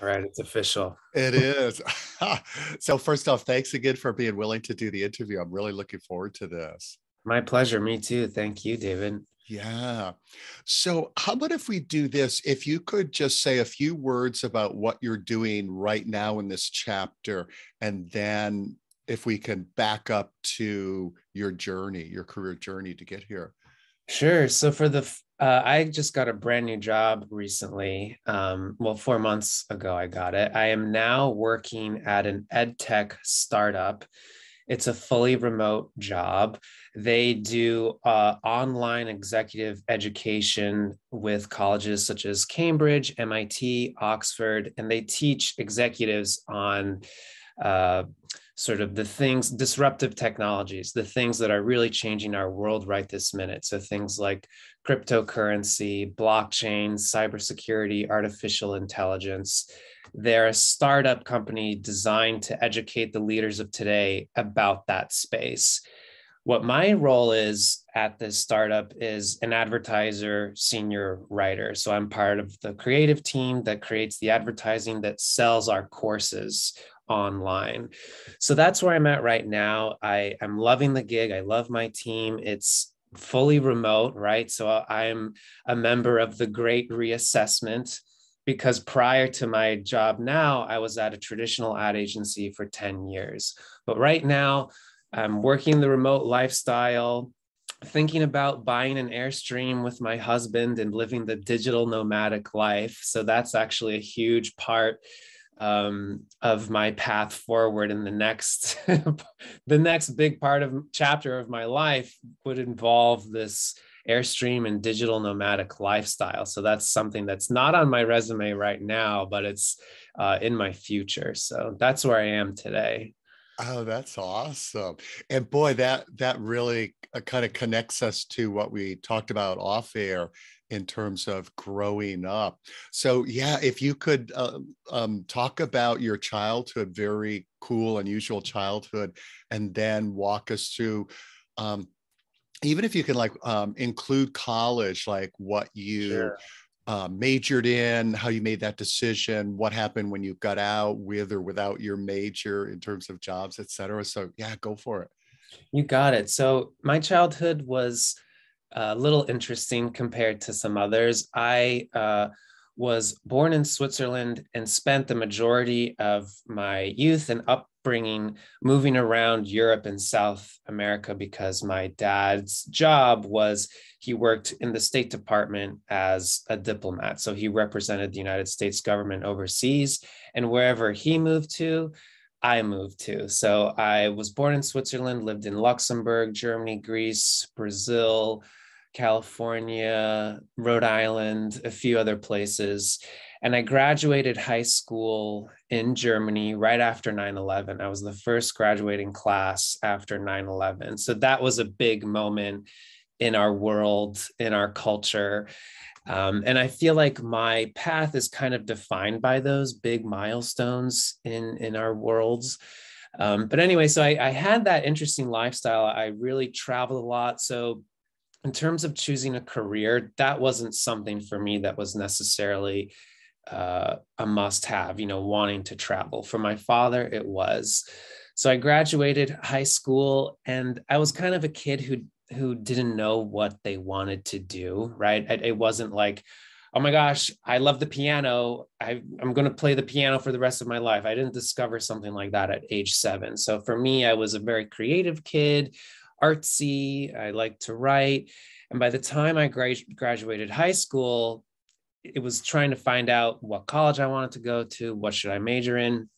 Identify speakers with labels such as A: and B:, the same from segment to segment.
A: All right, it's official.
B: It is. So first off, thanks again for being willing to do the interview. I'm really looking forward to this.
A: My pleasure. Me too. Thank you, David.
B: Yeah. So how about if we do this? If you could just say a few words about what you're doing right now in this chapter, and then if we can back up to your journey, your career journey to get here.
A: Sure. So I just got a brand new job recently. Well, 4 months ago, I got it. I am now working at an ed tech startup. It's a fully remote job. They do online executive education with colleges such as Cambridge, MIT, Oxford, and they teach executives on uh, sort of the things, disruptive technologies, the things that are really changing our world right this minute. So things like cryptocurrency, blockchain, cybersecurity, artificial intelligence. They're a startup company designed to educate the leaders of today about that space. What my role is at this startup is an advertiser senior writer. So I'm part of the creative team that creates the advertising that sells our courses online. So that's where I'm at right now. I'm loving the gig. I love my team. It's fully remote, right? So I'm a member of the great reassessment because prior to my job now, I was at a traditional ad agency for 10 years. But right now, I'm working the remote lifestyle, thinking about buying an Airstream with my husband and living the digital nomadic life. So that's actually a huge part of my path forward in the next the next big part of chapter of my life would involve this Airstream and digital nomadic lifestyle. So that's something that's not on my resume right now, but it's in my future. So that's where I am today.
B: Oh, that's awesome. And boy, that really kind of connects us to what we talked about off air in terms of growing up. So yeah, if you could talk about your childhood, very cool, unusual childhood, and then walk us through, even if you can like include college, like what you
A: Sure.
B: majored in, how you made that decision, what happened when you got out with or without your major in terms of jobs, et cetera. So yeah, go for it.
A: You got it. So my childhood was a little interesting compared to some others. I was born in Switzerland and spent the majority of my youth and upbringing moving around Europe and South America because my dad's job was he worked in the State Department as a diplomat. So he represented the United States government overseas, and wherever he moved to, I moved to. So I was born in Switzerland, lived in Luxembourg, Germany, Greece, Brazil, California, Rhode Island, a few other places. And I graduated high school in Germany right after 9/11. I was the first graduating class after 9/11. So that was a big moment in our world, in our culture. And I feel like my path is kind of defined by those big milestones in our worlds. But anyway, so I had that interesting lifestyle. I really traveled a lot. So in terms of choosing a career, that wasn't something for me that was necessarily a must have, wanting to travel. For my father, it was. So I graduated high school and I was kind of a kid who didn't know what they wanted to do, right? It wasn't like, oh my gosh, I love the piano. I'm going to play the piano for the rest of my life. I didn't discover something like that at age 7. So for me, I was a very creative kid, artsy. I liked to write. And by the time I graduated high school, it was trying to find out what college I wanted to go to, what should I major in.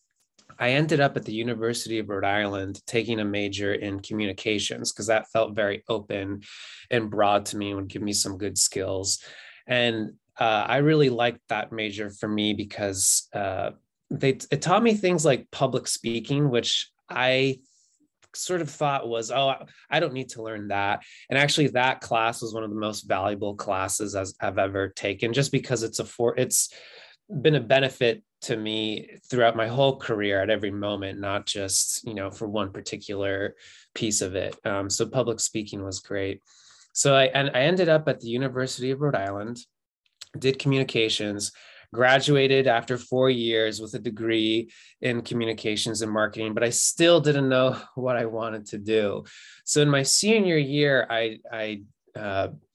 A: I ended up at the University of Rhode Island taking a major in communications because that felt very open and broad to me and would give me some good skills. And I really liked that major for me because it taught me things like public speaking, which I sort of thought was, oh, I don't need to learn that. And actually that class was one of the most valuable classes I've ever taken, just because it's been a benefit to me throughout my whole career at every moment, not just, for one particular piece of it. So public speaking was great. So I ended up at the University of Rhode Island, did communications, graduated after 4 years with a degree in communications and marketing, but I still didn't know what I wanted to do. So in my senior year, I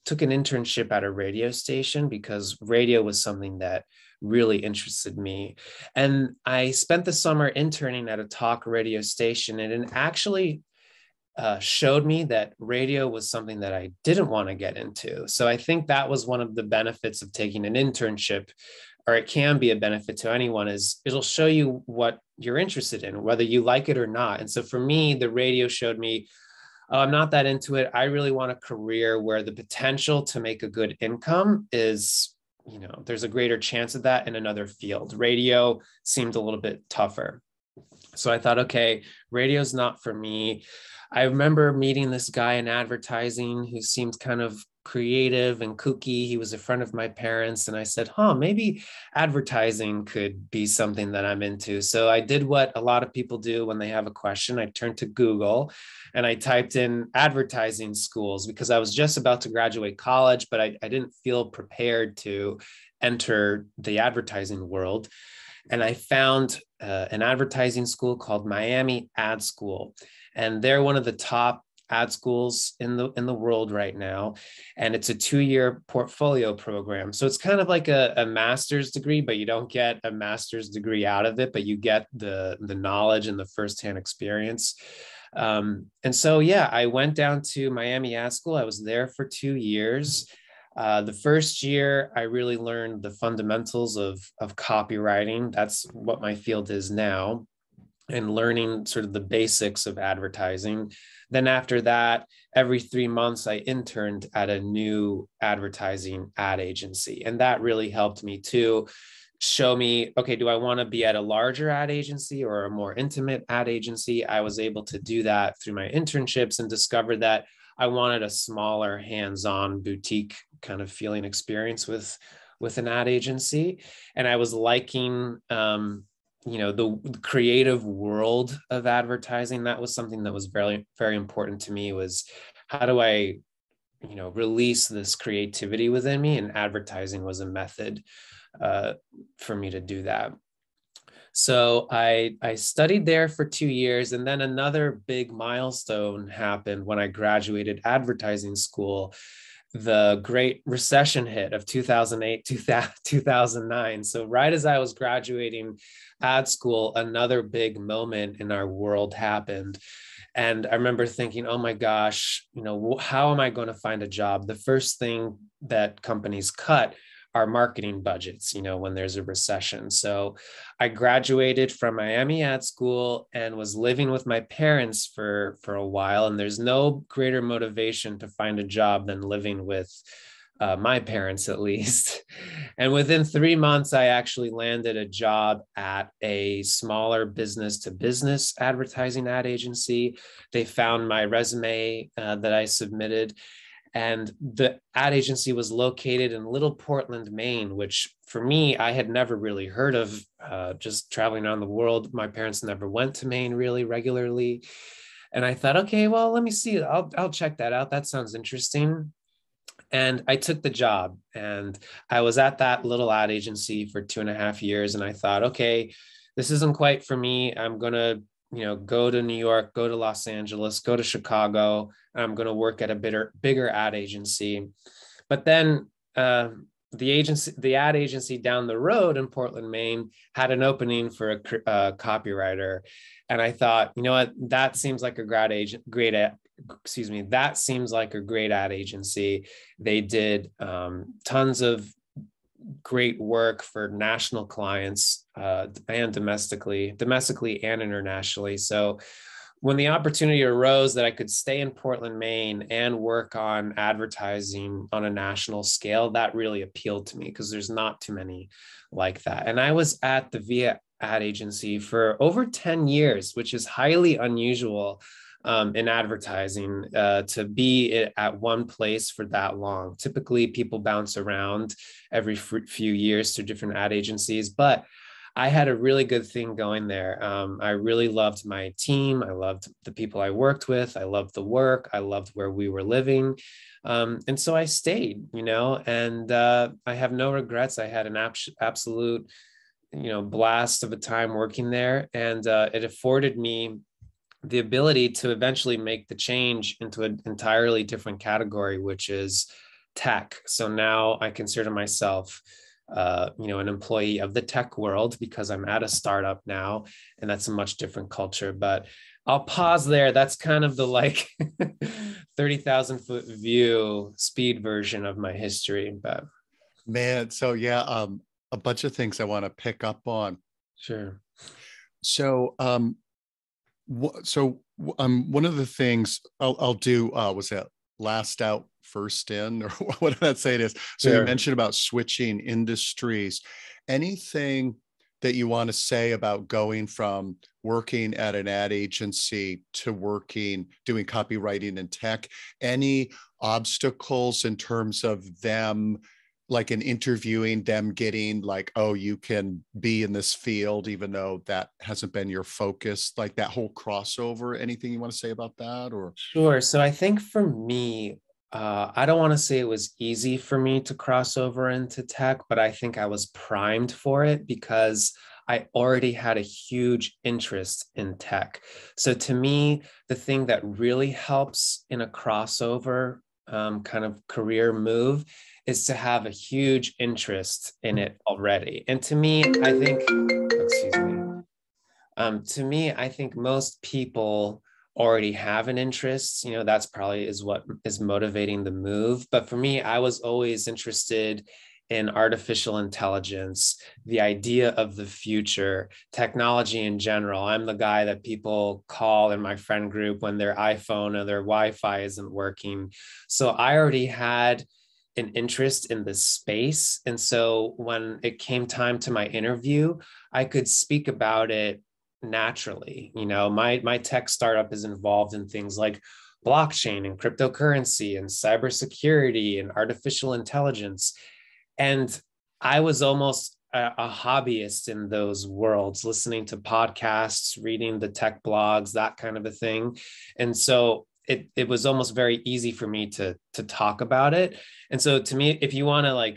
A: took an internship at a radio station because radio was something that really interested me. And I spent the summer interning at a talk radio station, and it actually showed me that radio was something that I didn't want to get into. So I think that was one of the benefits of taking an internship, or it can be a benefit to anyone, is it'll show you what you're interested in, whether you like it or not. And so for me, the radio showed me, oh, I'm not that into it. I really want a career where the potential to make a good income is, there's a greater chance of that in another field. Radio seemed a little bit tougher. So I thought, okay, radio's not for me. I remember meeting this guy in advertising who seemed kind of creative and kooky. He was a friend of my parents. And I said, maybe advertising could be something that I'm into. So I did what a lot of people do when they have a question. I turned to Google and I typed in advertising schools because I was just about to graduate college, but I didn't feel prepared to enter the advertising world. And I found an advertising school called Miami Ad School. And they're one of the top ad schools in the world right now. And it's a 2-year portfolio program. So it's kind of like a master's degree, but you don't get a master's degree out of it, but you get the knowledge and the firsthand experience. And so, yeah, I went down to Miami Ad School. I was there for 2 years. The first year, I really learned the fundamentals of copywriting. That's what my field is now, and learning sort of the basics of advertising. Then after that, every 3 months, I interned at a new advertising ad agency. And that really helped me to show me, okay, do I want to be at a larger ad agency or a more intimate ad agency? I was able to do that through my internships and discover that I wanted a smaller, hands-on boutique kind of feeling experience with an ad agency. And I was liking, the creative world of advertising. That was something that was very, very important to me, was how do I, release this creativity within me? And advertising was a method for me to do that. So I studied there for 2 years, and then another big milestone happened when I graduated advertising school. The Great Recession hit of 2008, 2009. So right as I was graduating ad school, another big moment in our world happened. And I remember thinking, oh my gosh, how am I going to find a job? The first thing that companies cut are marketing budgets, when there's a recession. So I graduated from Miami Ad School and was living with my parents for a while. And there's no greater motivation to find a job than living with my parents, at least. And within 3 months, I actually landed a job at a smaller business to business advertising ad agency. They found my resume that I submitted. And the ad agency was located in Little Portland, Maine, which for me, I had never really heard of, just traveling around the world. My parents never went to Maine really regularly. And I thought, okay, well, let me see. I'll check that out. That sounds interesting. And I took the job, and I was at that little ad agency for 2.5 years. And I thought, okay, this isn't quite for me. I'm going to go to New York, go to Los Angeles, go to Chicago. I'm going to work at a bigger ad agency. But then the ad agency down the road in Portland, Maine, had an opening for a copywriter. And I thought, you know what, that seems like a that seems like a great ad agency. They did tons of great work for national clients and domestically and internationally. So when the opportunity arose that I could stay in Portland, Maine and work on advertising on a national scale, that really appealed to me because there's not too many like that. And I was at the VIA ad agency for over 10 years, which is highly unusual in advertising to be at one place for that long. Typically, people bounce around every few years to different ad agencies, but I had a really good thing going there. I really loved my team. I loved the people I worked with. I loved the work. I loved where we were living. And so I stayed, and I have no regrets. I had an absolute, blast of a time working there. And it afforded me the ability to eventually make the change into an entirely different category, which is tech. So now I consider myself, an employee of the tech world because I'm at a startup now, and that's a much different culture. But I'll pause there. That's kind of the 30,000 foot view speed version of my history. But
B: Man, so yeah, a bunch of things I want to pick up on.
A: sure.
B: So, one of the things I'll do was that last out, first in, or what did that say it is? So you
A: Sure.
B: mentioned about switching industries. Anything that you want to say about going from working at an ad agency to doing copywriting and tech? Any obstacles in terms of them, like in interviewing them, getting like, oh, you can be in this field even though that hasn't been your focus, like that whole crossover? Anything you want to say about that? Or
A: Sure. So I think for me, I don't want to say it was easy for me to cross over into tech, but I think I was primed for it because I already had a huge interest in tech. So to me, the thing that really helps in a crossover kind of career move is to have a huge interest in it already. And to me, I think, excuse me, I think most people already have an interest. That's probably is what is motivating the move. But for me, I was always interested in artificial intelligence, the idea of the future, technology in general. I'm the guy that people call in my friend group when their iPhone or their Wi-Fi isn't working. So I already had an interest in this space. And so when it came time to my interview, I could speak about it naturally. My tech startup is involved in things like blockchain and cryptocurrency and cybersecurity and artificial intelligence. And I was almost a hobbyist in those worlds, listening to podcasts, reading the tech blogs, that kind of a thing. And so it was almost very easy for me to talk about it. And so to me, if you want to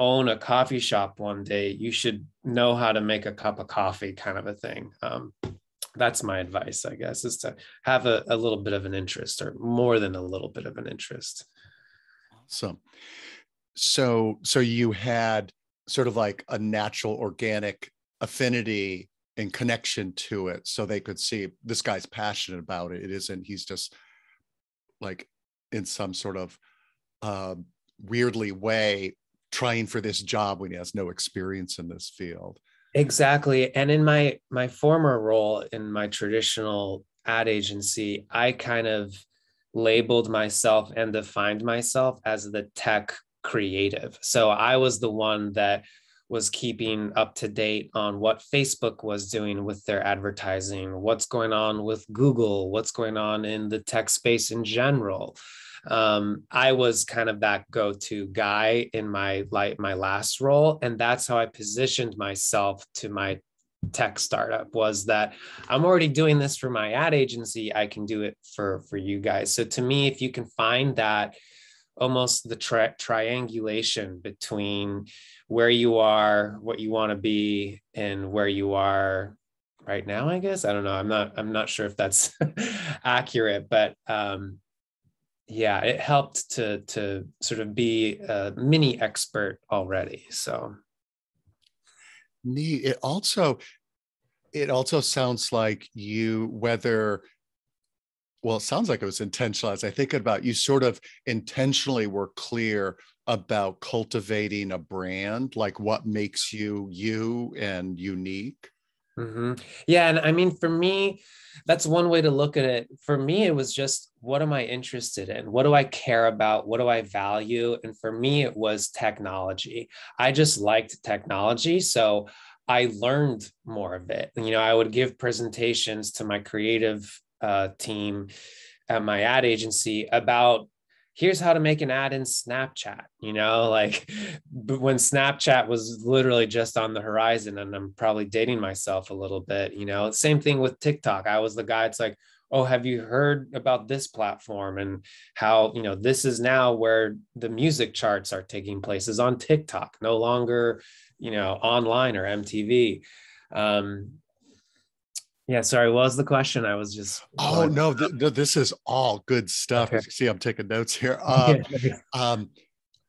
A: own a coffee shop one day, you should know how to make a cup of coffee, kind of a thing. That's my advice, I guess, is to have a little bit of an interest, or more than a little bit of an interest.
B: awesome. So you had sort of like a natural organic affinity and connection to it, so they could see this guy's passionate about it. It isn't, he's just like in some sort of weirdly way trying for this job when he has no experience in this field.
A: Exactly. And in my former role in my traditional ad agency, I kind of labeled myself and defined myself as the tech creative. So I was the one that was keeping up to date on what Facebook was doing with their advertising, what's going on with Google, what's going on in the tech space in general. I was kind of that go-to guy in my last role, and that's how I positioned myself to my tech startup, was that I'm already doing this for my ad agency. I can do it for you guys. So to me, if you can find that, almost the triangulation between where you are, what you want to be, and where you are right now, I guess. I don't know. I'm not sure if that's accurate, but yeah, it helped to sort of be a mini expert already. So
B: Neat. It also sounds like you, whether, well, it sounds like it was intentional. As I think about, you sort of intentionally were clear about cultivating a brand, like what makes you you and unique.
A: mm-hmm. Yeah, and I mean, for me, that's one way to look at it. For me, it was just, what am I interested in? What do I care about? What do I value? And for me, it was technology. I just liked technology, so I learned more of it. I would give presentations to my creative team at my ad agency about here's how to make an ad in Snapchat, like when Snapchat was literally just on the horizon. And I'm probably dating myself a little bit, same thing with TikTok. I was the guy, it's like, oh, have you heard about this platform and how, this is now where the music charts are taking place, is on TikTok, no longer, online or MTV. Yeah, sorry, what was the question? I was just
B: Oh no, this is all good stuff.
A: Okay.
B: As you see, I'm taking notes here.
A: Yeah.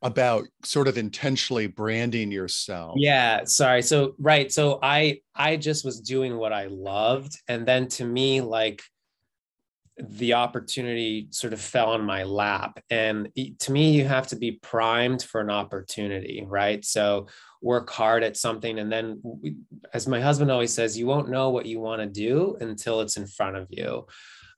B: About sort of intentionally branding yourself.
A: Yeah, sorry. So right. So I just was doing what I loved. And then to me, like the opportunity sort of fell on my lap. And to me, you have to be primed for an opportunity, right? So work hard at something. And then, as my husband always says, you won't know what you want to do until it's in front of you.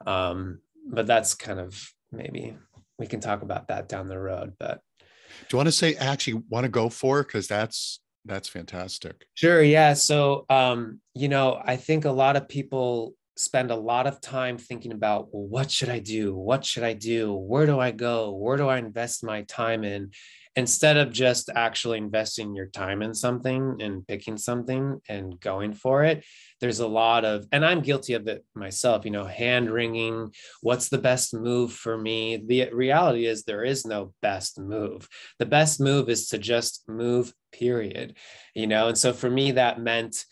A: But that's kind of, maybe we can talk about that down the road. But
B: do you want to say, actually want to go for it? Because that's fantastic.
A: Sure. Yeah. So, I think a lot of people spend a lot of time thinking about, well, what should I do? What should I do? Where do I go? Where do I invest my time in? Instead of just actually investing your time in something and picking something and going for it, there's a lot of, and I'm guilty of it myself, hand wringing. What's the best move for me? The reality is there is no best move. The best move is to just move, period. And so for me, that meant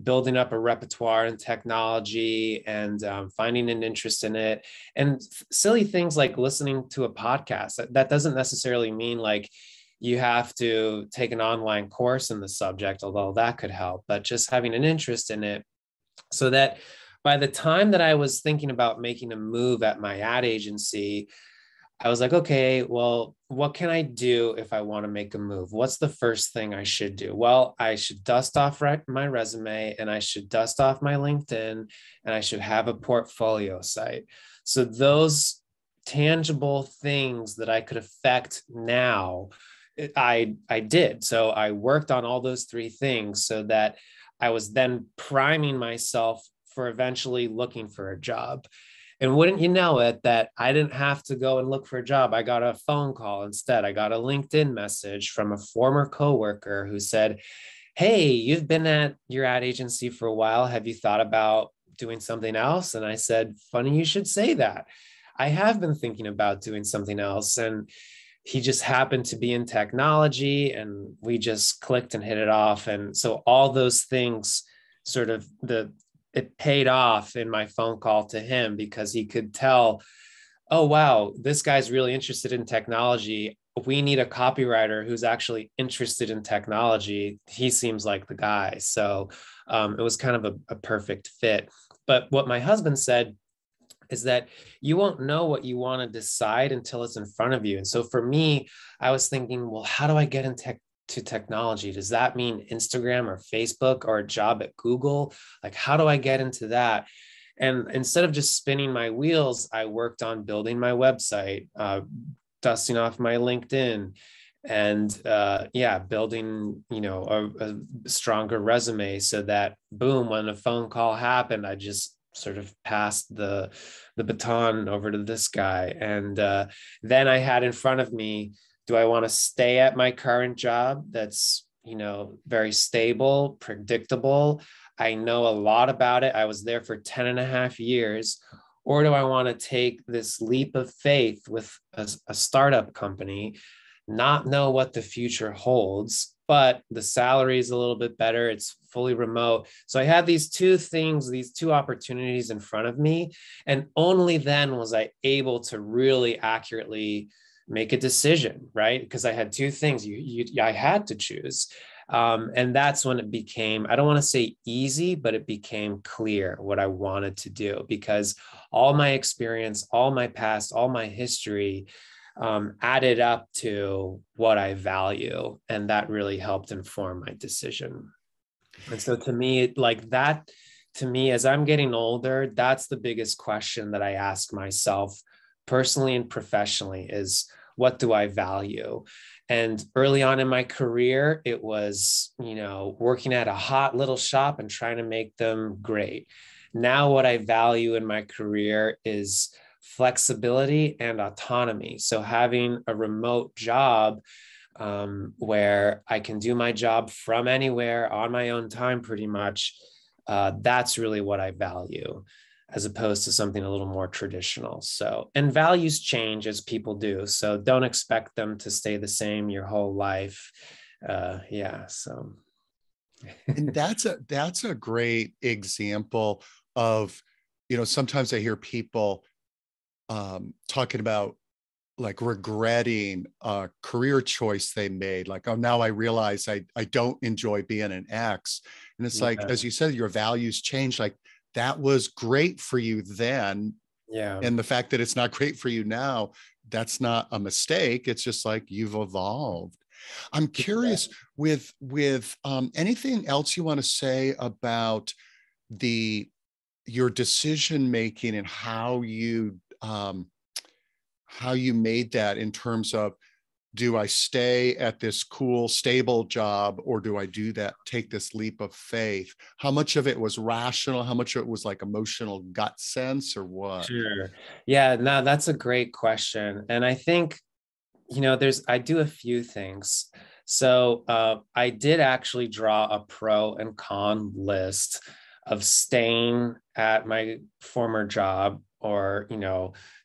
A: building up a repertoire in technology and finding an interest in it. And silly things like listening to a podcast. That doesn't necessarily mean like you have to take an online course in the subject, although that could help, but just having an interest in it, so that by the time that I was thinking about making a move at my ad agency, I was like, okay, well, what can I do if I want to make a move? What's the first thing I should do? Well, I should dust off my resume, and I should dust off my LinkedIn, and I should have a portfolio site. So those tangible things that I could affect now, I did. So I worked on all those three things so that I was then priming myself for eventually looking for a job. And wouldn't you know it, that I didn't have to go and look for a job. I got a phone call instead. I got a LinkedIn message from a former coworker who said, hey, you've been at your ad agency for a while. Have you thought about doing something else? And I said, funny you should say that. I have been thinking about doing something else. And he just happened to be in technology, and we just clicked and hit it off. And so all those things sort of it paid off in my phone call to him, because he could tell, oh, wow, this guy's really interested in technology. We need a copywriter who's actually interested in technology. He seems like the guy. So it was kind of a perfect fit. But what my husband said is that you won't know what you want to decide until it's in front of you. And so for me, I was thinking, well, how do I get into technology? Does that mean Instagram or Facebook or a job at Google? Like, how do I get into that? And instead of just spinning my wheels, I worked on building my website, dusting off my LinkedIn, and building, a stronger resume, so that boom, when a phone call happened, I just sort of passed the baton over to this guy. And then I had in front of me, do I want to stay at my current job that's, very stable, predictable? I know a lot about it. I was there for 10 and a half years. Or do I want to take this leap of faith with a startup company, not know what the future holds, but the salary is a little bit better. It's fully remote. So I had these two things, these two opportunities in front of me. And only then was I able to really accurately make a decision, right? Because I had two things I had to choose. And that's when it became, I don't want to say easy, but it became clear what I wanted to do, because all my experience, all my past, all my history added up to what I value. And that really helped inform my decision. And so to me, like that, to me, as I'm getting older, that's the biggest question that I ask myself personally and professionally is, what do I value? And early on in my career, it was, working at a hot little shop and trying to make them great. Now, what I value in my career is flexibility and autonomy. So having a remote job where I can do my job from anywhere on my own time, pretty much, that's really what I value, as opposed to something a little more traditional. So, and values change as people do. So don't expect them to stay the same your whole life. Yeah. So.
B: And that's a great example of, sometimes I hear people talking about like regretting a career choice they made, like, oh, now I realize I don't enjoy being an X. And it's like,
A: Yeah.
B: as you said, your values change. Like, that was great for you then,
A: Yeah.
B: and the fact that it's not great for you now, that's not a mistake. It's just like you've evolved. I'm curious, with anything else you want to say about the your decision making and how you made that, in terms of, do I stay at this cool, stable job, or do I take this leap of faith? How much of it was rational? How much of it was like emotional gut sense, or what?
A: Sure. Yeah, no, that's a great question. And I think, I do a few things. So I did actually draw a pro and con list of staying at my former job, or,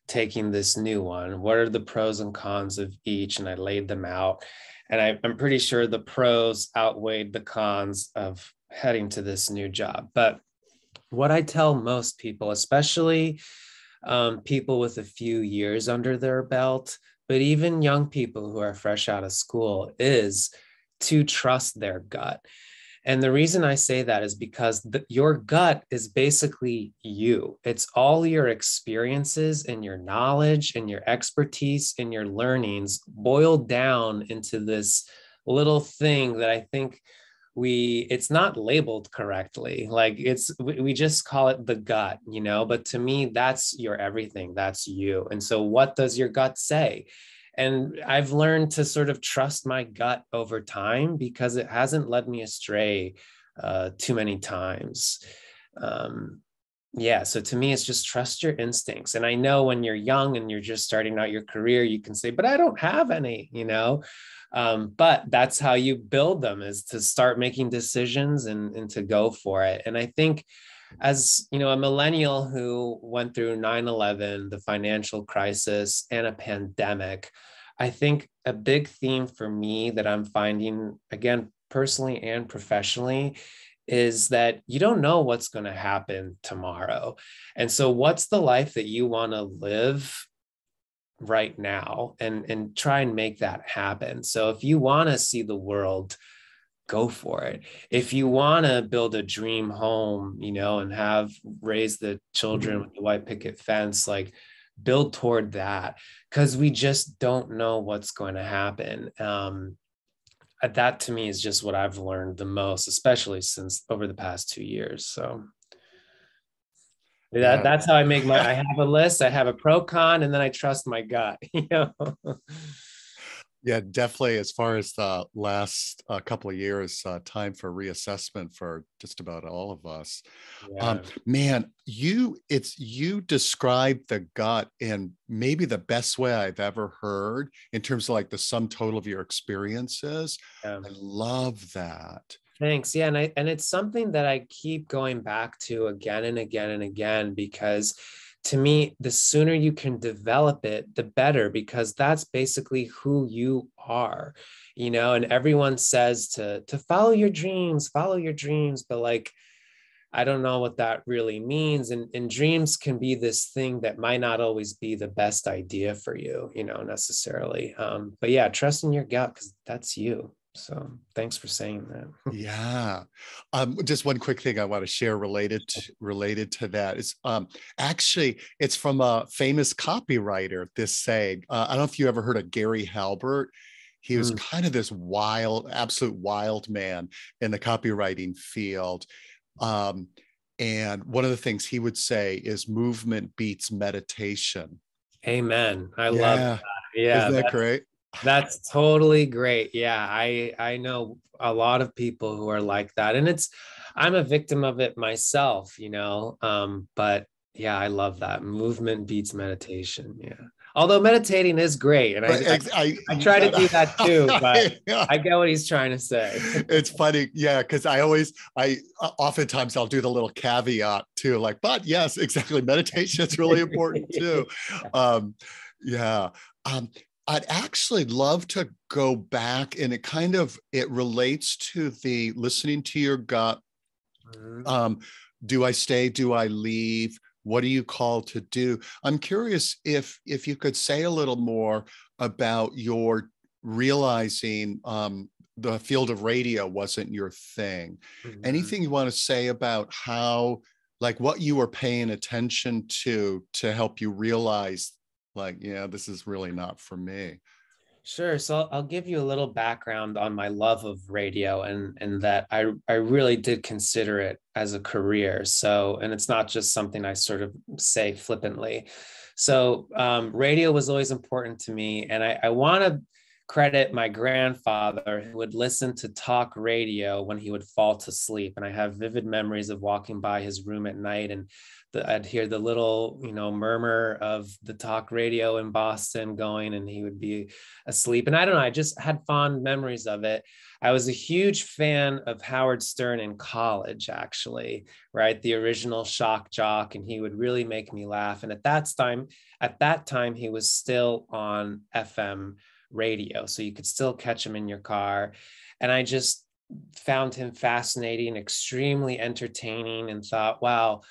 A: taking this new one. What are the pros and cons of each? And I laid them out. And I'm pretty sure the pros outweighed the cons of heading to this new job. But what I tell most people, especially people with a few years under their belt, but even young people who are fresh out of school, is to trust their gut. And the reason I say that is because your gut is basically you. It's all your experiences and your knowledge and your expertise and your learnings boiled down into this little thing that I think it's not labeled correctly. Like we just call it the gut, but to me, that's your everything. That's you. And so what does your gut say? And I've learned to sort of trust my gut over time, because it hasn't led me astray too many times. Yeah, so to me, it's just trust your instincts. And I know when you're young and you're just starting out your career, you can say, but I don't have any, but that's how you build them, is to start making decisions and to go for it. And I think, as a millennial who went through 9/11, the financial crisis, and a pandemic, I think a big theme for me that I'm finding, again, personally and professionally, is that you don't know what's going to happen tomorrow. And so what's the life that you want to live right now, and try and make that happen? So if you want to see the world, go for it. If you want to build a dream home, and raise the children with the white picket fence, like, build toward that, because we just don't know what's going to happen. That to me is just what I've learned the most, especially since over the past 2 years. So
B: Yeah.
A: that's how I have a list, I have a pro con, and then I trust my gut,
B: Yeah, definitely. As far as the last couple of years, time for reassessment for just about all of us.
A: Yeah.
B: Man, you described the gut in maybe the best way I've ever heard, in terms of like the sum total of your experiences.
A: Yeah.
B: I love that.
A: Thanks. Yeah, and it's something that I keep going back to again and again and again, because to me, the sooner you can develop it, the better, because that's basically who you are, and everyone says to follow your dreams, but like, I don't know what that really means. And dreams can be this thing that might not always be the best idea for you, necessarily. But yeah, trust in your gut, because that's you. So thanks for saying that.
B: Yeah. Just one quick thing I want to share related to that is, actually, it's from a famous copywriter, this saying. I don't know if you ever heard of Gary Halbert. He was
A: Mm,
B: kind of this absolute wild man in the copywriting field. Um, and one of the things he would say is, movement beats meditation.
A: amen. I love
B: Yeah.
A: that. Yeah,
B: Isn't that great?
A: that's totally great. Yeah, I know a lot of people who are like that, and I'm a victim of it myself, but Yeah, I love that. Movement beats meditation. Yeah. Although meditating is great. And
B: But
A: I try to do that too, but I get what he's trying to say.
B: it's funny, yeah, because I oftentimes I'll do the little caveat too, like, but yes, exactly, meditation is really important too. um yeah. um I'd actually love to go back, and it relates to the listening to your gut.
A: Mhm.
B: um do I stay, do I leave, what are you called to do? I'm curious if you could say a little more about your realizing the field of radio wasn't your thing.
A: Mhm.
B: Anything you want to say about how, like, what you were paying attention to help you realize, like, yeah, this is really not for me?
A: Sure. So I'll give you a little background on my love of radio and that I really did consider it as a career. So, and it's not just something I sort of say flippantly. So radio was always important to me. And I want to credit my grandfather who would listen to talk radio when he would fall to sleep. And I have vivid memories of walking by his room at night, and I'd hear the little, murmur of the talk radio in Boston going, and he would be asleep. And I don't know, I just had fond memories of it. I was a huge fan of Howard Stern in college, actually, right? The original shock jock, and he would really make me laugh. And at that time, he was still on FM radio, so you could still catch him in your car. And I just found him fascinating, extremely entertaining, and thought, wow,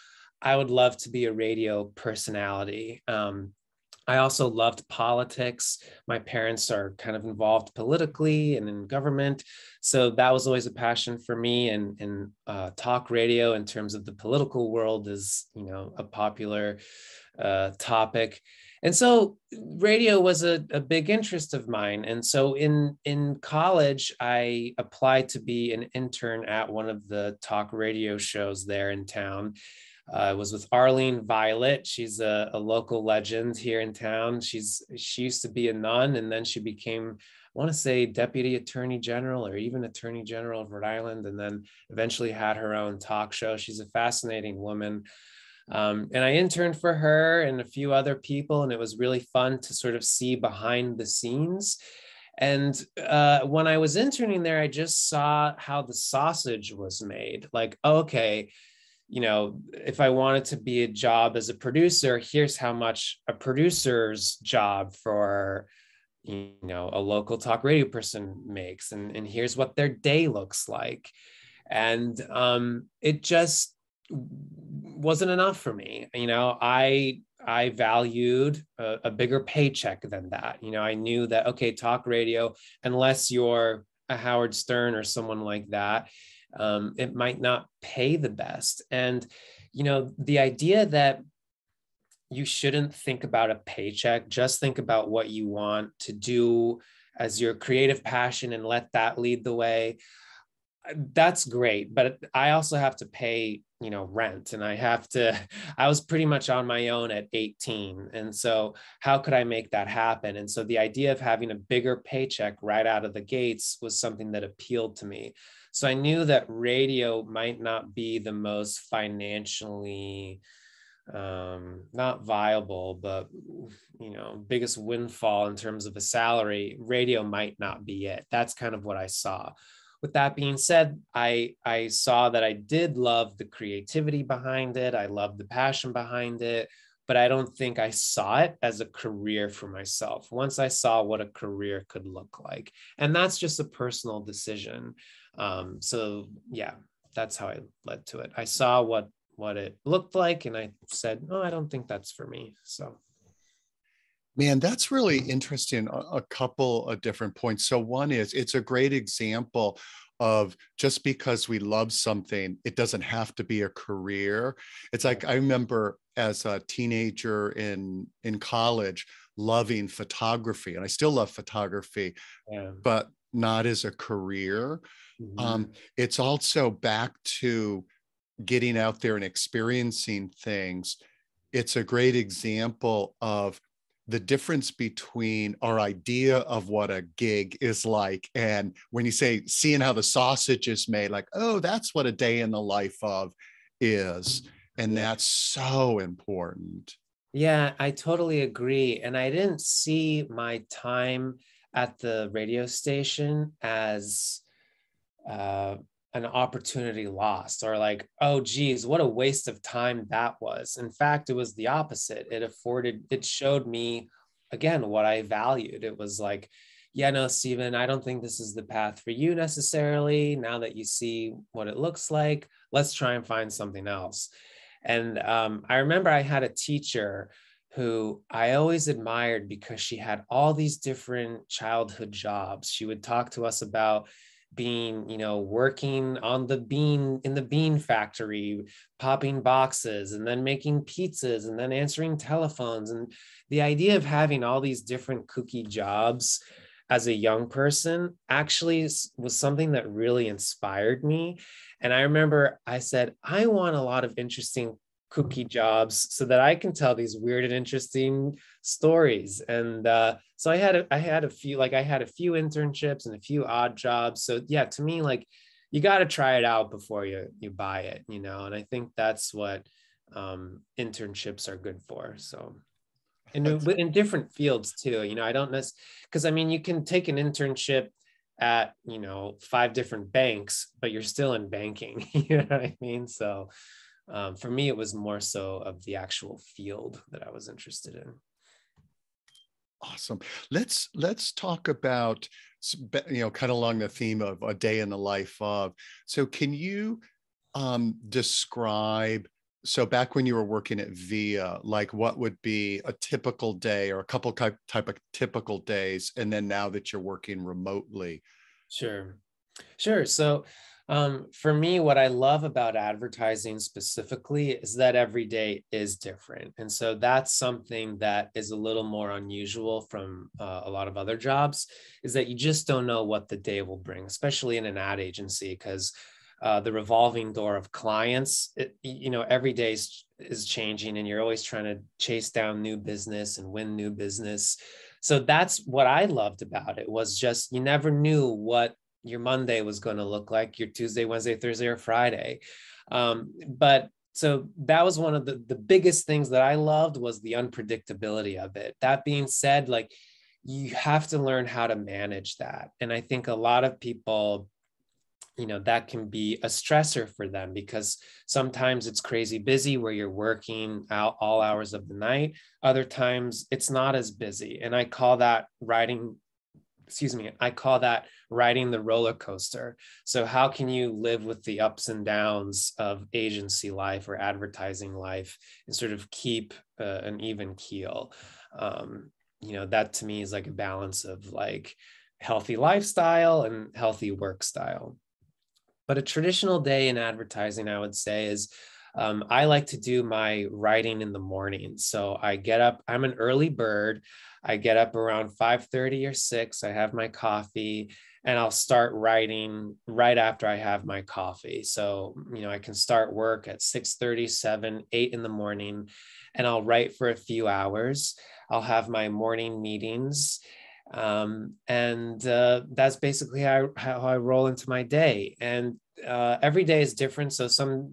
A: I would love to be a radio personality. I also loved politics. My parents are kind of involved politically and in government. So that was always a passion for me. And talk radio in terms of the political world is, a popular topic. And so radio was a big interest of mine. And so in college, I applied to be an intern at one of the talk radio shows there in town. I was with Arlene Violet. She's a local legend here in town. She used to be a nun, and then she became, I want to say, Deputy Attorney General or even Attorney General of Rhode Island, and then eventually had her own talk show. She's a fascinating woman. And I interned for her and a few other people, and it was really fun to sort of see behind the scenes. And when I was interning there, I just saw how the sausage was made. Like, okay, if I wanted to be a job as a producer, here's how much a producer's job for, a local talk radio person makes. And here's what their day looks like. And it just wasn't enough for me. I valued a bigger paycheck than that. I knew that, okay, talk radio, unless you're a Howard Stern or someone like that, it might not pay the best. And, the idea that you shouldn't think about a paycheck, just think about what you want to do as your creative passion and let that lead the way. That's great, but I also have to pay, rent, and I was pretty much on my own at 18. And so how could I make that happen? And so the idea of having a bigger paycheck right out of the gates was something that appealed to me. So I knew that radio might not be the most financially not viable, but biggest windfall in terms of a salary. Radio might not be it. That's kind of what I saw. With that being said, I saw that I did love the creativity behind it. I loved the passion behind it, but I don't think I saw it as a career for myself. Once I saw what a career could look like, and that's just a personal decision. So yeah, that's how I led to it. I saw what it looked like, and I said, no, I don't think that's for me. So.
B: Man, that's really interesting. A couple of different points. So one is, it's a great example of, just because we love something, it doesn't have to be a career. It's like, I remember as a teenager in college loving photography, and I still love photography,
A: Yeah.
B: but not as a career.
A: Mm-hmm.
B: It's also back to getting out there and experiencing things. It's a great example of the difference between our idea of what a gig is like, and when you say seeing how the sausage is made, like, oh, that's what a day in the life of is. And
A: Yeah.
B: that's so important.
A: Yeah, I totally agree. And I didn't see my time at the radio station as uh, an opportunity lost, or like, oh, geez, what a waste of time that was. In fact, it was the opposite. It showed me, again, what I valued. It was like, yeah, no, Stephen, I don't think this is the path for you necessarily. Now that you see what it looks like, let's try and find something else. And I remember I had a teacher who I always admired because she had all these different childhood jobs. She would talk to us about being, working on the bean in the bean factory, popping boxes, and then making pizzas, and then answering telephones. And the idea of having all these different kooky jobs as a young person actually was something that really inspired me. And I remember I said, I want a lot of interesting cookie jobs so that I can tell these weird and interesting stories. And so I had a few, like I had a few internships and a few odd jobs. So yeah, to me, like you got to try it out before you buy it, And I think that's what internships are good for. So in different fields too, I don't necessarily, because I mean, you can take an internship at 5 different banks, but you're still in banking. You know what I mean? So for me, it was more so of the actual field that I was interested in.
B: Awesome. Let's talk about, kind of along the theme of a day in the life of. So can you describe, so back when you were working at VIA, like what would be a typical day or a couple type of typical days, and then now that you're working remotely?
A: Sure. Sure. So, for me, what I love about advertising specifically is that every day is different. And so that's something that is a little more unusual from a lot of other jobs, is that you just don't know what the day will bring, especially in an ad agency, because the revolving door of clients, every day is changing, and you're always trying to chase down new business and win new business. So that's what I loved about it, was just you never knew what your Monday was going to look like, your Tuesday, Wednesday, Thursday, or Friday. But so that was one of the biggest things that I loved, was the unpredictability of it. That being said, like you have to learn how to manage that. And I think a lot of people, that can be a stressor for them, because sometimes it's crazy busy where you're working out all hours of the night. Other times it's not as busy. And I call that riding the roller coaster. So how can you live with the ups and downs of agency life or advertising life and sort of keep an even keel? That to me is like a balance of like healthy lifestyle and healthy work style. But a traditional day in advertising, I would say, is I like to do my writing in the morning. So I get up, I'm an early bird. I get up around 5:30 or 6. I have my coffee, and I'll start writing right after I have my coffee. So, I can start work at 6:30, 7, 8 in the morning, and I'll write for a few hours. I'll have my morning meetings. And that's basically how I roll into my day. And every day is different. So some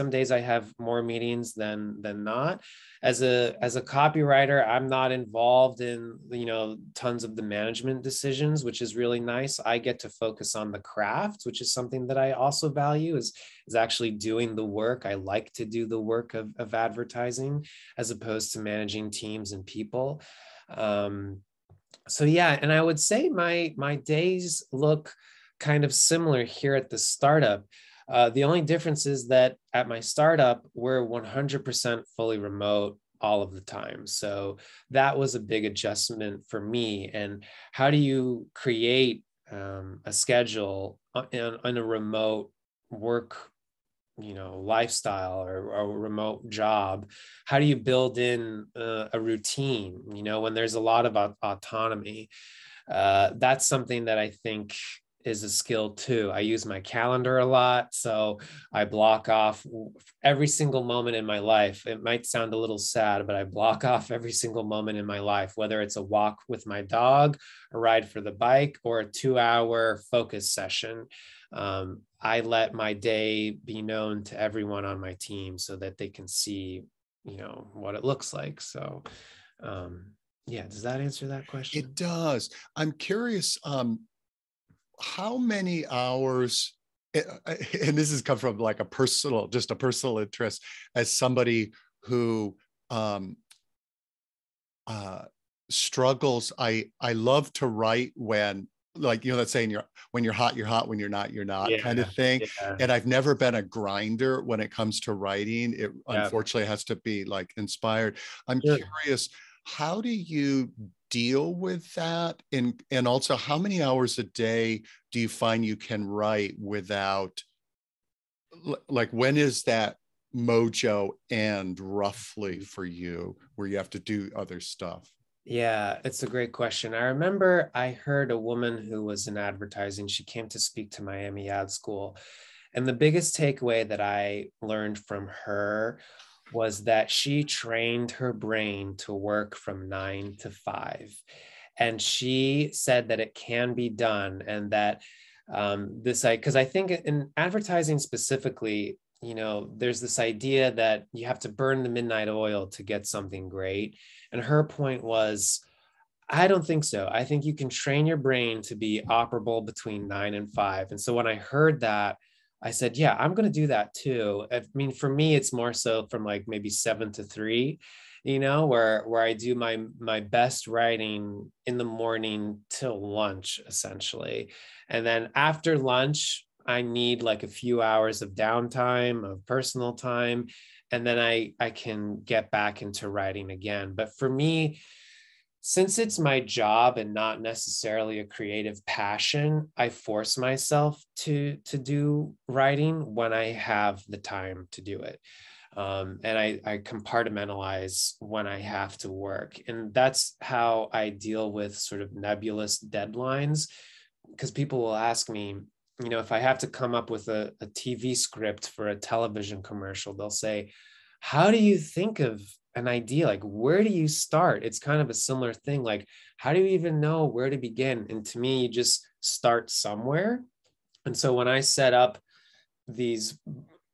A: days I have more meetings than not. As a copywriter, I'm not involved in tons of the management decisions, which is really nice. I get to focus on the craft, which is something that I also value, is actually doing the work. I like to do the work of advertising as opposed to managing teams and people. So yeah, and I would say my days look kind of similar here at the startup. The only difference is that at my startup, we're 100% fully remote all of the time. So that was a big adjustment for me. And how do you create a schedule in a remote work lifestyle or a remote job? How do you build in a routine when there's a lot of autonomy? That's something that I think is a skill too. I use my calendar a lot. So I block off every single moment in my life. It might sound a little sad, but I block off every single moment in my life, whether it's a walk with my dog, a ride for the bike, or a 2-hour focus session. I let my day be known to everyone on my team so that they can see, what it looks like. So, yeah, does that answer that question?
B: It does. I'm curious, how many hours, and this has come from like just a personal interest as somebody who struggles. I love to write when, like, that saying, when you're hot, when you're not, kind of
A: Yeah,
B: thing.
A: yeah,
B: And I've never been a grinder when it comes to writing. It
A: yeah.
B: unfortunately has to be like inspired. I'm
A: Sure.
B: curious, how do you deal with that? And also, how many hours a day do you find you can write without, like, when is that mojo end roughly for you where you have to do other stuff?
A: Yeah, it's a great question. I remember I heard a woman who was in advertising. She came to speak to Miami Ad School. And the biggest takeaway that I learned from her was that she trained her brain to work from 9 to 5. And she said that it can be done, and that because I think in advertising specifically, there's this idea that you have to burn the midnight oil to get something great. And her point was, I don't think so. I think you can train your brain to be operable between 9 and 5. And so when I heard that, I said, yeah, I'm going to do that too. I mean, for me, it's more so from like maybe 7 to 3, where I do my best writing in the morning till lunch, essentially. And then after lunch, I need like a few hours of downtime, of personal time, and then I can get back into writing again. But for me, since it's my job and not necessarily a creative passion, I force myself to do writing when I have the time to do it. And I compartmentalize when I have to work. And that's how I deal with sort of nebulous deadlines, because people will ask me, if I have to come up with a TV script for a television commercial, they'll say, how do you think of an idea? Like, where do you start? It's kind of a similar thing. Like, how do you even know where to begin? And to me, you just start somewhere. And so when I set up these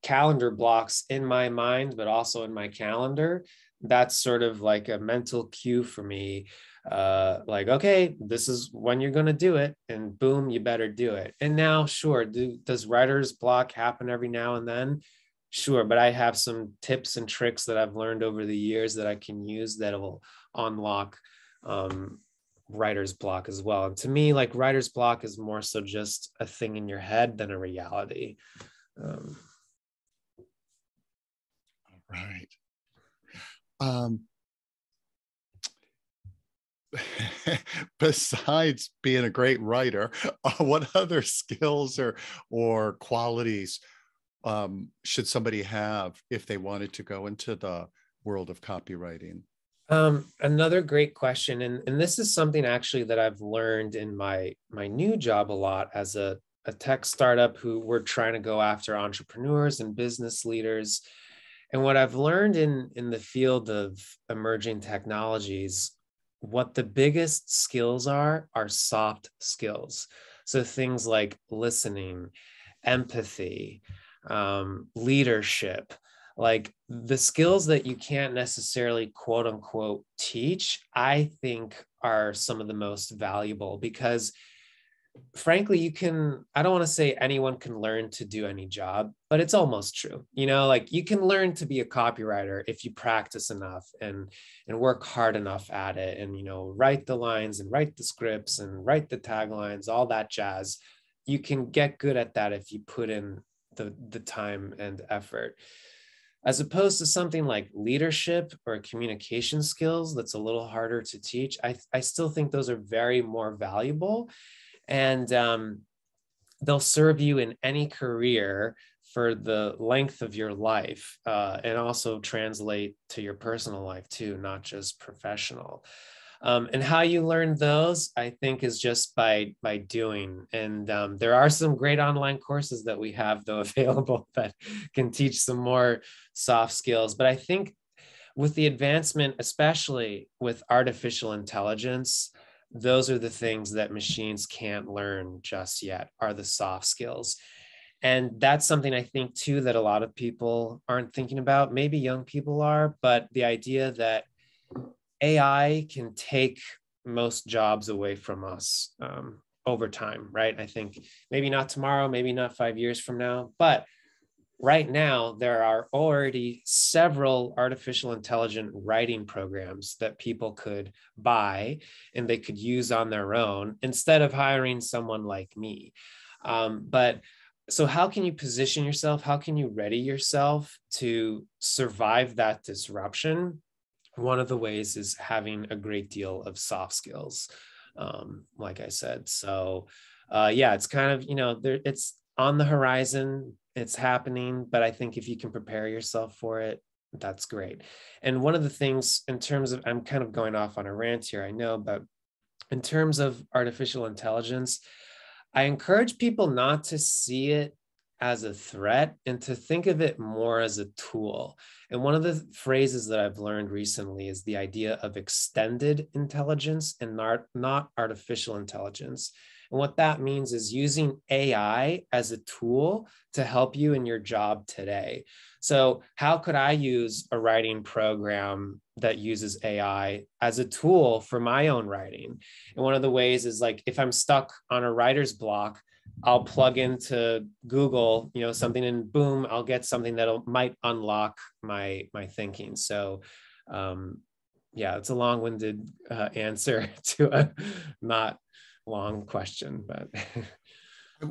A: calendar blocks in my mind, but also in my calendar, that's sort of like a mental cue for me. Like, okay, this is when you're going to do it, and boom, you better do it. And now, sure, does writer's block happen every now and then? Sure, but I have some tips and tricks that I've learned over the years that I can use that will unlock writer's block as well. And to me, like, writer's block is more so just a thing in your head than a reality.
B: Right. Besides being a great writer, what other skills or qualities should somebody have if they wanted to go into the world of copywriting?
A: Another great question, and this is something actually that I've learned in my new job a lot as a tech startup who we're trying to go after entrepreneurs and business leaders. And what I've learned in the field of emerging technologies, what the biggest skills are soft skills. So things like listening, empathy, leadership, like the skills that you can't necessarily quote unquote teach, I think are some of the most valuable, because frankly, I don't want to say anyone can learn to do any job, but it's almost true. Like, you can learn to be a copywriter if you practice enough and work hard enough at it, and write the lines and write the scripts and write the taglines, all that jazz. You can get good at that if you put in the time and effort, as opposed to something like leadership or communication skills that's a little harder to teach. I still think those are very more valuable, and they'll serve you in any career for the length of your life, and also translate to your personal life too, not just professional. And how you learn those, I think, is just by doing. And there are some great online courses that we have, though, available that can teach some more soft skills. But I think with the advancement, especially with artificial intelligence, those are the things that machines can't learn just yet, are the soft skills. And that's something I think too that a lot of people aren't thinking about. Maybe young people are, but the idea that AI can take most jobs away from us over time, right? I think maybe not tomorrow, maybe not 5 years from now, but right now there are already several artificial intelligent writing programs that people could buy and they could use on their own instead of hiring someone like me. But so how can you position yourself? How can you ready yourself to survive that disruption? One of the ways is having a great deal of soft skills, like I said. So yeah, it's kind of, it's on the horizon, it's happening, but I think if you can prepare yourself for it, that's great. And one of the things in terms of, I'm kind of going off on a rant here, I know, but in terms of artificial intelligence, I encourage people not to see it as a threat and to think of it more as a tool. And one of the phrases that I've learned recently is the idea of extended intelligence and not artificial intelligence. And what that means is using AI as a tool to help you in your job today. So how could I use a writing program that uses AI as a tool for my own writing? And one of the ways is like, if I'm stuck on a writer's block, I'll plug into Google, something, and boom, I'll get something that might unlock my thinking. So yeah, it's a long-winded answer to a not long question, but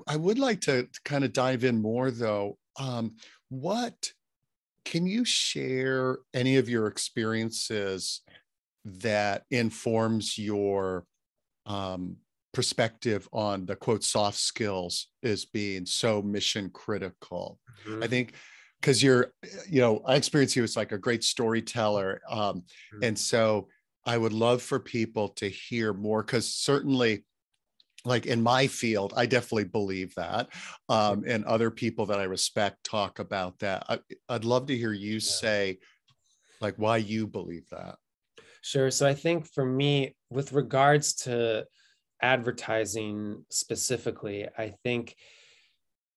B: I would like to kind of dive in more though. What can you share any of your experiences that informs your perspective on the quote soft skills as being so mission critical?
A: mm-hmm.
B: I think because I experience you as like a great storyteller. And so I would love for people to hear more, because certainly like in my field, I definitely believe that. And other people that I respect talk about that. I'd love to hear you say like why you believe that.
A: Sure. So I think for me, with regards to advertising specifically, I think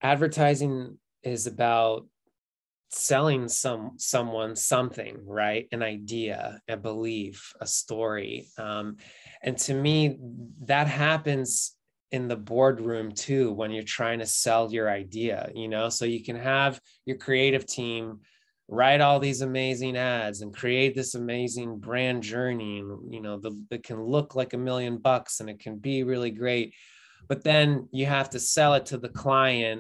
A: advertising is about selling someone something, right? An idea, a belief, a story. And to me, that happens in the boardroom too, when you're trying to sell your idea, so you can have your creative team write all these amazing ads and create this amazing brand journey, and it can look like $1,000,000 and it can be really great, but then you have to sell it to the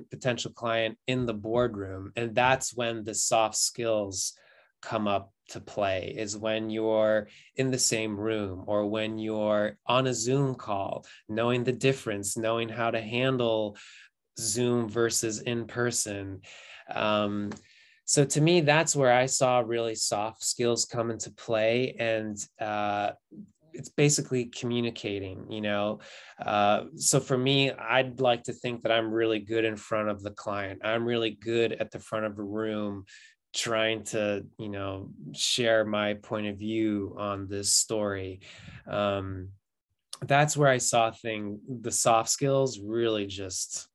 A: potential client in the boardroom. And that's when the soft skills come up to play, is when you're in the same room or when you're on a Zoom call, knowing the difference, knowing how to handle Zoom versus in person. So to me, that's where I saw really soft skills come into play. And it's basically communicating, so for me, I'd like to think that I'm really good in front of the client. I'm really good at the front of a room trying to, share my point of view on this story. That's where I saw the soft skills really just,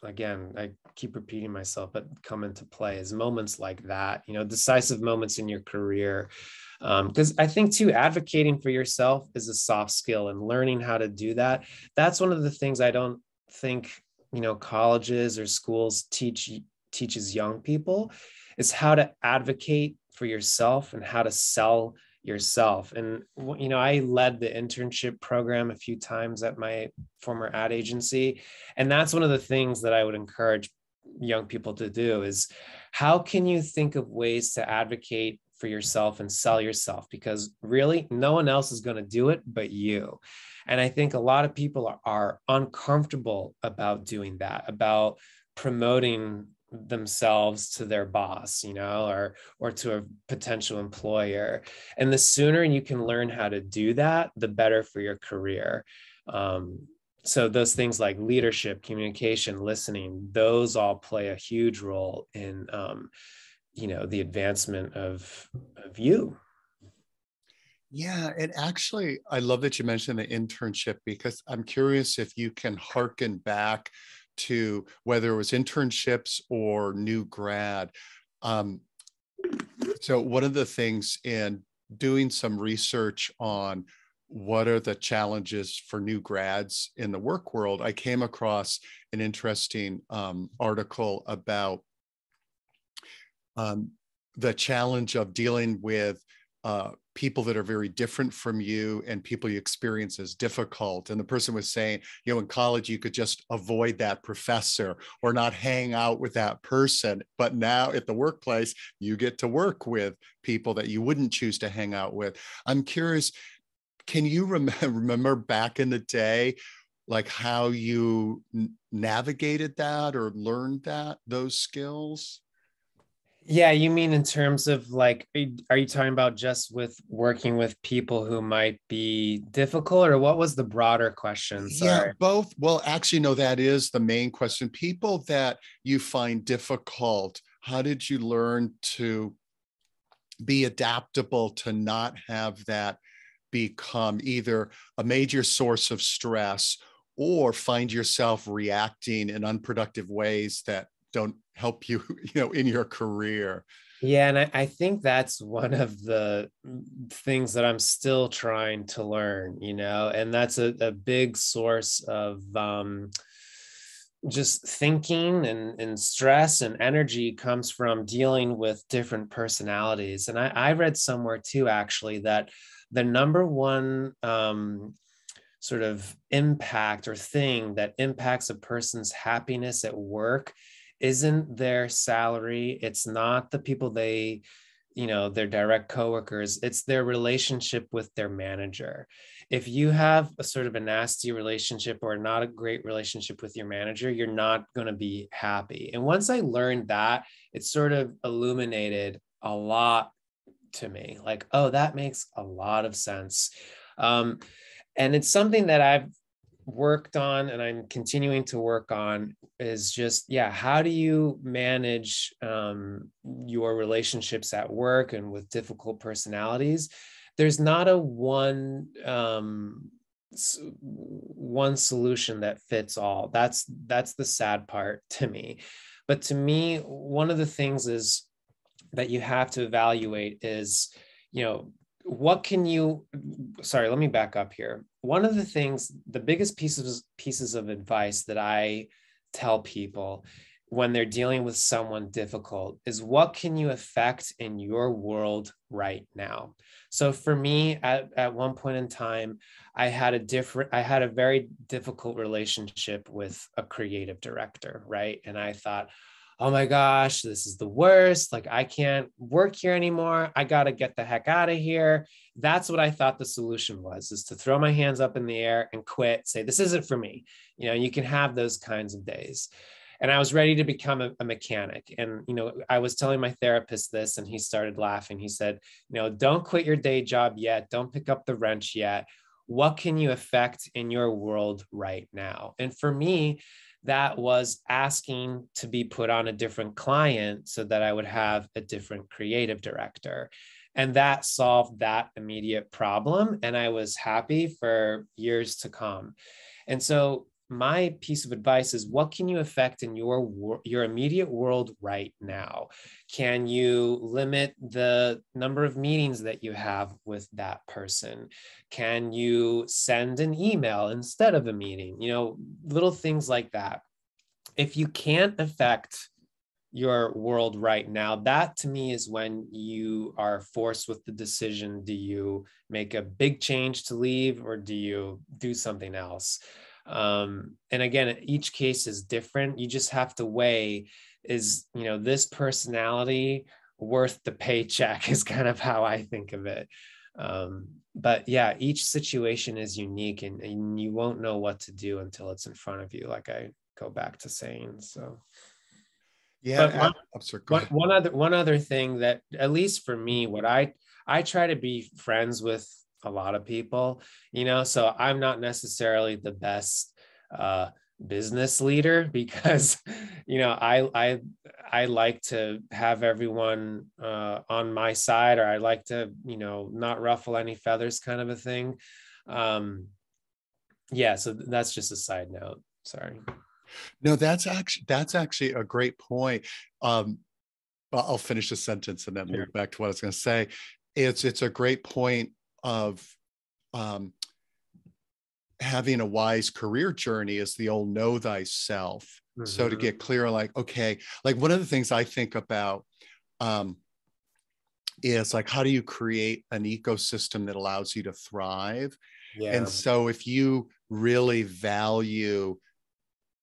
A: again, I keep repeating myself, but come into play is moments like that, decisive moments in your career. Because I think too, advocating for yourself is a soft skill, and learning how to do that. That's one of the things I don't think, colleges or schools teaches young people, is how to advocate for yourself and how to sell yourself. And, I led the internship program a few times at my former ad agency. And that's one of the things that I would encourage young people to do, is how can you think of ways to advocate for yourself and sell yourself? Because really, no one else is going to do it but you. And I think a lot of people are uncomfortable about doing that, about promoting themselves to their boss, or to a potential employer. And the sooner you can learn how to do that, the better for your career. So those things like leadership, communication, listening, those all play a huge role in, the advancement of you.
B: Yeah, and actually, I love that you mentioned the internship, because I'm curious if you can hearken back to whether it was internships or new grad. Um, so one of the things in doing some research on what are the challenges for new grads in the work world, I came across an interesting article about the challenge of dealing with people that are very different from you and people you experience as difficult. And the person was saying, in college, you could just avoid that professor or not hang out with that person. But now at the workplace, you get to work with people that you wouldn't choose to hang out with. I'm curious, can you remember back in the day, like how you navigated that or learned those skills?
A: Yeah, you mean in terms of like, are you talking about just with working with people who might be difficult, or what was the broader question?
B: Yeah,
A: Sorry.
B: both. Well, actually, no, that is the main question. People that you find difficult, how did you learn to be adaptable to not have that become either a major source of stress or find yourself reacting in unproductive ways that don't help you, in your career?
A: Yeah, and I think that's one of the things that I'm still trying to learn, and that's a big source of just thinking, and stress and energy comes from dealing with different personalities. And I read somewhere too, actually, that the number one sort of impact or thing that impacts a person's happiness at work isn't their salary. It's not the people their direct coworkers. It's their relationship with their manager. If you have a sort of a nasty relationship or not a great relationship with your manager, you're not going to be happy. And once I learned that, it sort of illuminated a lot to me, like, oh, that makes a lot of sense. And it's something that I've worked on and I'm continuing to work on, is just, yeah, how do you manage your relationships at work and with difficult personalities? There's not a one solution that fits all. That's the sad part to me. But to me, one of the things is that you have to evaluate is, what can you, sorry, let me back up here. One of the things, the biggest pieces of advice that I tell people when they're dealing with someone difficult is, what can you affect in your world right now? So for me, at one point in time, I had a very difficult relationship with a creative director, right? And I thought, oh my gosh, this is the worst. Like, I can't work here anymore. I got to get the heck out of here. That's what I thought the solution was, is to throw my hands up in the air and quit, say, this isn't for me. You can have those kinds of days. And I was ready to become a mechanic. And, I was telling my therapist this, and he started laughing. He said, don't quit your day job yet. Don't pick up the wrench yet. What can you affect in your world right now? And for me, that was asking to be put on a different client so that I would have a different creative director. And that solved that immediate problem. And I was happy for years to come. And so my piece of advice is, what can you affect in your immediate world right now? Can you limit the number of meetings that you have with that person? Can you send an email instead of a meeting? Little things like that. If you can't affect your world right now, that to me is when you are forced with the decision: do you make a big change to leave, or do you do something else? And again, each case is different. You just have to weigh, is, this personality worth the paycheck, is kind of how I think of it. But yeah, each situation is unique, and you won't know what to do until it's in front of you, like I go back to saying. So But
B: Yeah. I'm sorry, go ahead.
A: one other thing that, at least for me, what I try to be friends with a lot of people, so I'm not necessarily the best uh, business leader because I like to have everyone on my side, or I like to not ruffle any feathers, kind of a thing. Yeah, so that's just a side note. Sorry.
B: No, that's actually a great point. Um, I'll finish the sentence and then
A: Sure.
B: loop back to what I was going to say. It's a great point of um, having a wise career journey is the old know thyself. So to
A: Mm-hmm.
B: get clear, like, okay, like one of the things I think about um, is like, how do you create an ecosystem that allows you to thrive? And
A: Yeah.
B: so if you really value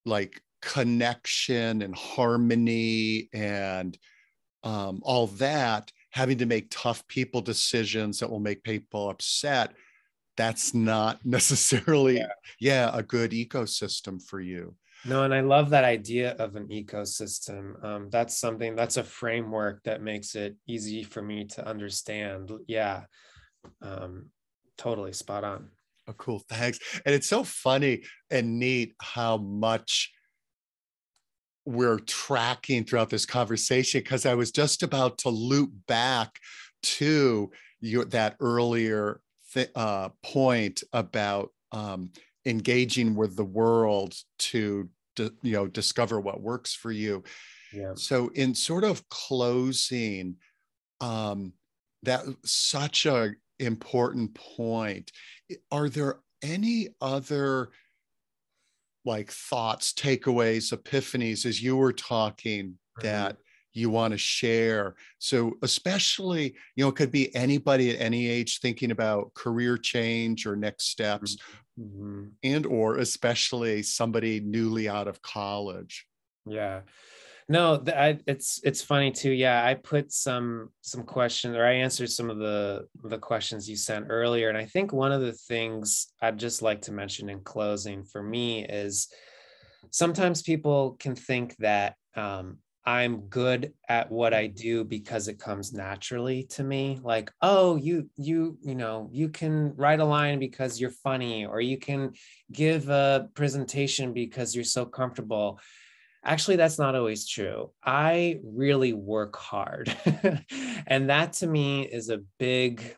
B: like connection and harmony and all that, having to make tough people decisions that will make people upset, that's not necessarily, yeah, a good ecosystem for you.
A: No, and I love that idea of an ecosystem. That's a framework that makes it easy for me to understand. Yeah, um, totally spot on.
B: Oh, cool. Thanks. And it's so funny and neat how much we're tracking throughout this conversation, because I was just about to loop back to that earlier point about engaging with the world to discover what works for you.
A: Yeah.
B: So in sort of closing, um, that such a important point. Are there any other like thoughts, takeaways, epiphanies as you were talking
A: Mhm.
B: that you want to share? So especially, it could be anybody at any age thinking about career change or next steps,
A: Mhm.
B: and or especially somebody newly out of college.
A: Yeah. No, it's funny too. Yeah, I put some questions, or I answered some of the questions you sent earlier, and I think one of the things I'd just like to mention in closing for me is sometimes people can think that I'm good at what I do because it comes naturally to me. Like, oh, you can write a line because you're funny, or you can give a presentation because you're so comfortable. Actually, that's not always true. I really work hard. And that to me is a big,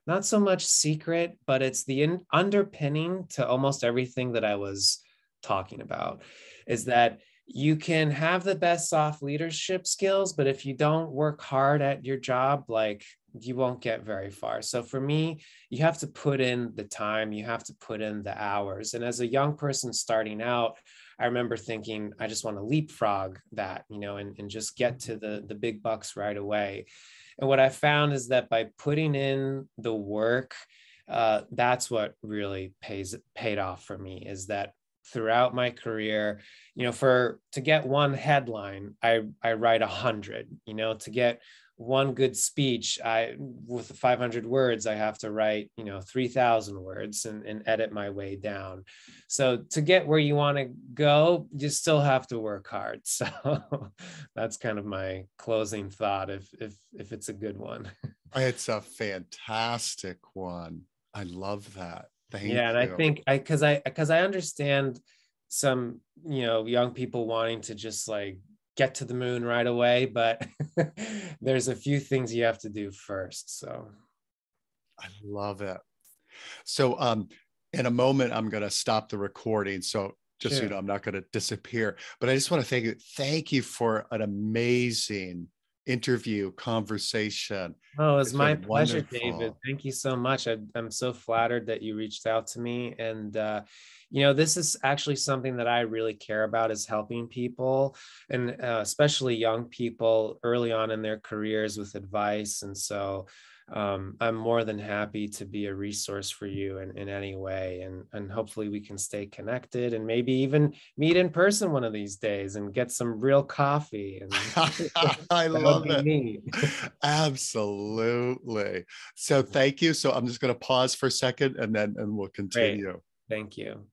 A: not so much secret, but it's the underpinning to almost everything that I was talking about, is that you can have the best soft leadership skills, but if you don't work hard at your job, like, you won't get very far. So for me, you have to put in the time, you have to put in the hours. And as a young person starting out, I remember thinking, I just want to leapfrog that, and just get to the big bucks right away. And what I found is that by putting in the work, that's what really paid off for me, is that throughout my career, to get one headline, I write 100, to get one good speech, with 500 words, I have to write 3,000 words, and edit my way down. So to get where you want to go, you still have to work hard. So that's kind of my closing thought, if it's a good one.
B: It's a fantastic one. I love that. Thank
A: Yeah, and I
B: you.
A: think because I understand some young people wanting to just like get to the moon right away, but there's a few things you have to do first. So
B: I love it. So in a moment, I'm going to stop the recording. So just so you
A: sure.
B: know, I'm not going to disappear. But I just want to thank you. Thank you for an amazing interview, conversation.
A: Oh, it was
B: It's
A: my
B: been
A: pleasure, David.
B: wonderful.
A: Thank you so much. I'm so flattered that you reached out to me. And, this is actually something that I really care about, is helping people, and especially young people early on in their careers, with advice. And so I'm more than happy to be a resource for you in any way. And hopefully we can stay connected, and maybe even meet in person one of these days and get some real coffee. And
B: I
A: that would
B: love
A: be
B: it.
A: neat.
B: Absolutely. So thank you. So I'm just going to pause for a second and we'll
A: Great.
B: continue.
A: Thank you.